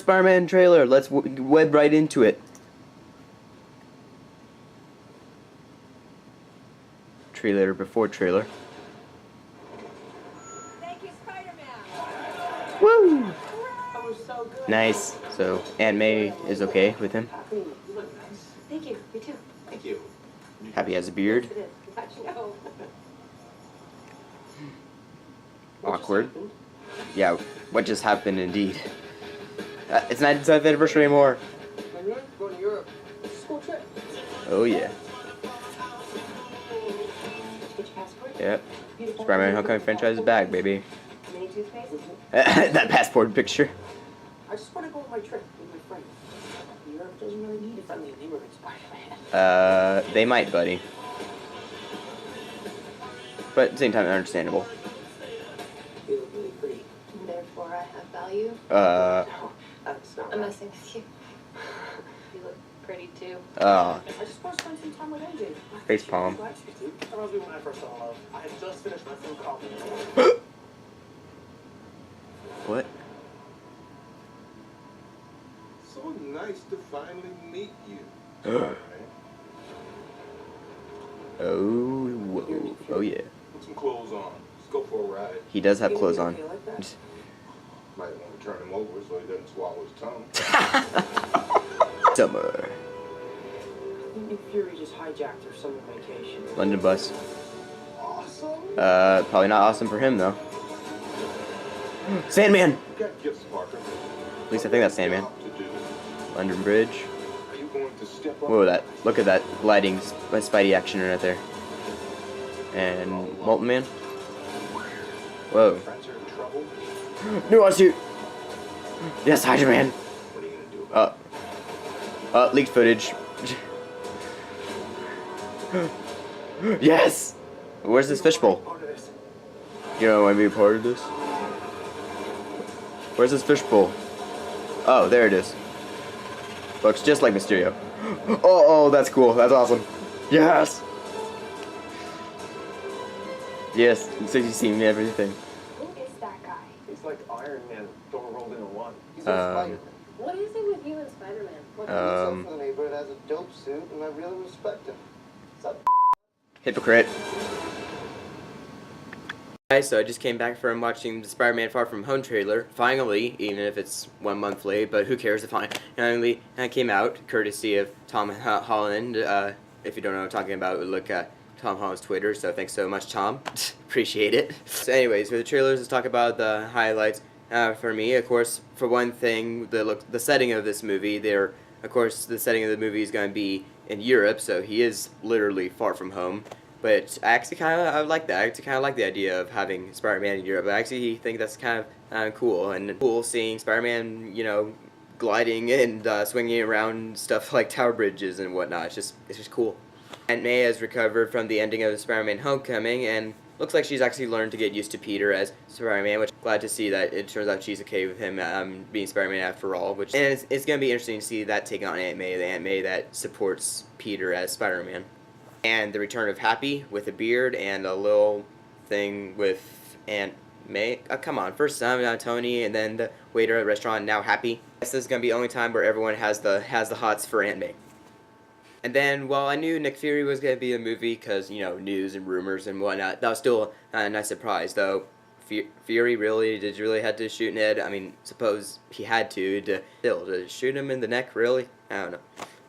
Spider-Man trailer. Let's web right into it. Trailer before trailer. Thank you, Spider-Man. Woo! That was so good. Nice. So Aunt May is okay with him. You look nice. Thank you. You too. Thank you. Happy has a beard. Yes, it is. How'd you know? Awkward. Yeah, what just happened indeed. It's not its 10th anniversary anymore. Going to Europe. School trip. Oh yeah. Get your passport. Yep. Spider-Man Homecoming franchise is back, baby. Mini toothpaste. That passport picture. I just want to go on my trip with my friends. Europe doesn't really need a friendly neighborhood Spider-Man. They might, buddy. But at the same time, understandable. You look really pretty. Therefore, I have value. No, that's not I'm right. messing with you. You look pretty too. I just want to spend some time with MJ. Face palm. That reminds me when I first saw Love. I had just finished my food coffee. What? So nice to finally meet you. Oh, whoa. Oh yeah. Put some clothes on. Let's go for a ride. He does have clothes on. Like that? Might want to turn him over so he doesn't swallow his tongue. Summer. Nick Fury just hijacked her summer vacation. London bus. Awesome. Probably not awesome for him though. Sandman! You got gifts, Parker. At least I think that's Sandman. London Bridge. Are you going to step up? Whoa, look at that gliding Spidey action right there. And Molten Man. Whoa. Friends are in trouble. Nuance suit! Yes, Hydra Man! What are you going to do about Leaked footage. Yes! Where's this fishbowl? Part of this. You don't want to be a part of this? Where's this fishbowl? Oh, there it is. Looks just like Mysterio. Oh, that's cool. That's awesome. Yes! Yes, so you see me everything. Who is that guy? He's like Iron Man, Thor rolled into one. He's Um, a Spider-Man. What is it with you and Spider-Man? Look, he's up for the neighborhood, has a dope suit, and I really respect him. What's up? Hypocrite. Guys, so I just came back from watching the Spider-Man Far From Home trailer. Finally, even if it's 1 month late, but who cares? It finally came out, courtesy of Tom Holland. If you don't know what I'm talking about, look at Tom Holland's Twitter, so thanks so much, Tom. Appreciate it. So anyways, for the trailers, let's talk about the highlights. For me, of course, for one thing, the setting of this movie, of course, the setting of the movie is going to be in Europe, so he is literally far from home. But I actually I like that. I actually kind of like the idea of having Spider-Man in Europe. I actually think that's kind of cool. And cool seeing Spider-Man, gliding and swinging around stuff like tower bridges and whatnot. It's just cool. Aunt May has recovered from the ending of Spider-Man Homecoming, and looks like she's actually learned to get used to Peter as Spider-Man, which I'm glad to see that it turns out she's okay with him being Spider-Man after all. And it's going to be interesting to see that take on Aunt May, the Aunt May that supports Peter as Spider-Man. And the return of Happy with a beard and a little thing with Aunt May. Come on, first Tony, and then the waiter at the restaurant, now Happy. This is going to be the only time where everyone has the hots for Aunt May. And then, well, I knew Nick Fury was going to be in the movie because, news and rumors and whatnot. That was still a nice surprise, though. Fury did you really have to shoot Ned? I mean, suppose he had to shoot him in the neck, really? I don't know.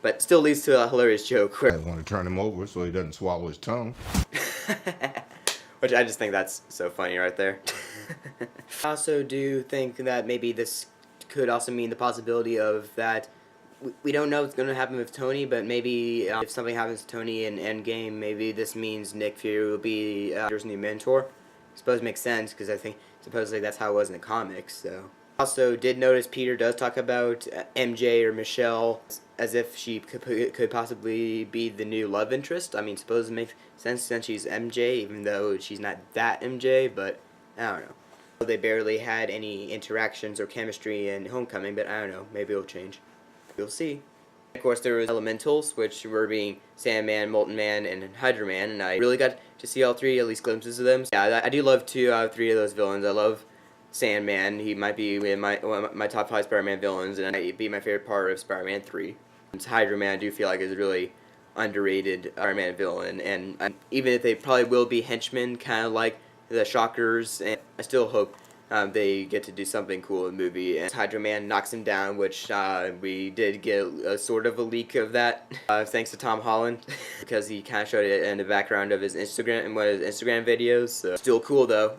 But still leads to a hilarious joke where I want to turn him over so he doesn't swallow his tongue. which I just think that's so funny right there. I also do think that maybe this could also mean the possibility of that we don't know what's going to happen with Tony, but maybe if something happens to Tony in Endgame, maybe this means Nick Fury will be Peter's new mentor. I suppose it makes sense because I think supposedly that's how it was in the comics. So also did notice Peter does talk about MJ or Michelle as if she could possibly be the new love interest. I mean, suppose it makes sense since she's MJ, even though she's not that MJ, but I don't know. They barely had any interactions or chemistry in Homecoming, but I don't know, maybe it'll change. We'll see. Of course, there was Elementals, which were being Sandman, Molten Man, and Hydra Man, and I really got to see all three, at least glimpses of them. Yeah, I do love 2 out of 3 of those villains. I love Sandman. He might be in one of my top 5 Spider-Man villains, and might be my favorite part of Spider-Man 3. Hydra Man I do feel like is a really underrated Spider-Man villain, and even if they probably will be henchmen, kind of like the Shockers, and I still hope they get to do something cool in the movie. And Hydra Man knocks him down, which we did get a sort of a leak of that, thanks to Tom Holland, because he kind of showed it in the background of his Instagram, in one of his Instagram videos. So. Still cool though.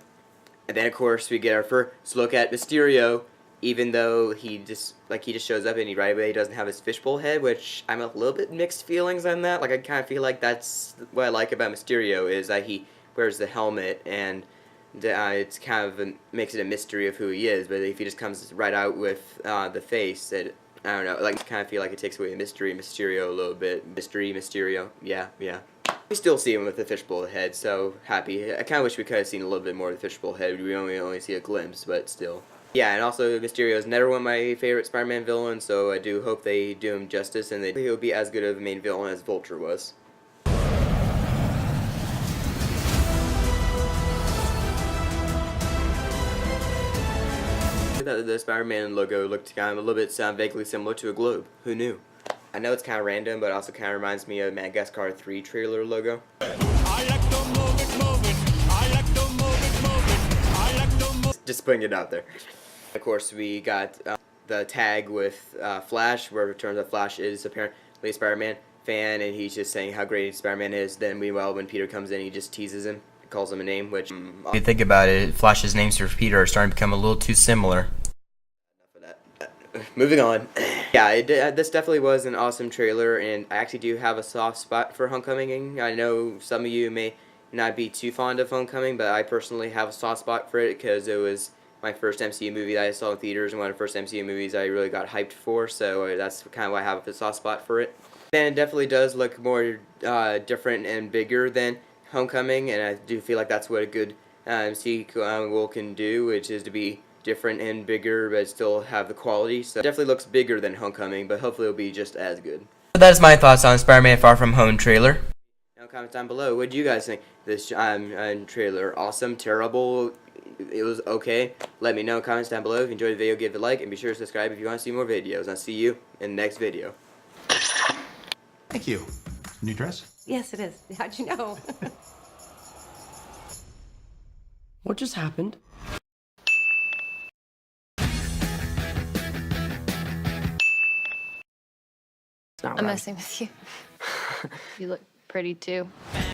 And then of course we get our first look at Mysterio, even though he just shows up and he right away doesn't have his fishbowl head, which I'm a little bit mixed feelings on that. Like I kind of feel like that's what I like about Mysterio, is that he wears the helmet, and it's kind of makes it a mystery of who he is. But if he just comes right out with the face, I don't know, like kind of feel like it takes away the mystery, Mysterio a little bit. Mysterio, yeah. We still see him with the fishbowl head, so happy. I kind of wish we could have seen a little bit more of the fishbowl head. We only see a glimpse, but still. Yeah, and also Mysterio is never one of my favorite Spider-Man villains, so I do hope they do him justice, and he'll be as good of a main villain as Vulture was. The Spider-Man logo looked kind of a little bit vaguely similar to a globe. Who knew? I know it's kind of random, but it also kind of reminds me of Madagascar 3 trailer logo. Just putting it out there. Of course, we got the tag with Flash, where it turns out Flash is apparently a Spider-Man fan, and he's just saying how great Spider-Man is. Then, meanwhile, when Peter comes in, he just teases him, calls him a name, which... if you think about it, Flash's names for Peter are starting to become a little too similar. Moving on. Yeah, this definitely was an awesome trailer, and I actually do have a soft spot for Homecoming. I know some of you may not be too fond of Homecoming, but I personally have a soft spot for it because it was my first MCU movie that I saw in theaters, and one of the first MCU movies I really got hyped for, so that's kind of why I have a soft spot for it. Then it definitely does look more different and bigger than Homecoming, and I do feel like that's what a good MCU can do, which is to be different and bigger, but still have the quality. So it definitely looks bigger than Homecoming, but hopefully it'll be just as good. So that is my thoughts on Spider-Man Far From Home trailer. Now comment down below, what do you guys think? This trailer, awesome, terrible, it was okay? Let me know in comments down below. If you enjoyed the video, give it a like, and be sure to subscribe if you want to see more videos. I'll see you in the next video. Thank you. New dress? Yes, it is. How'd you know? What just happened? I'm messing with you. You look pretty too.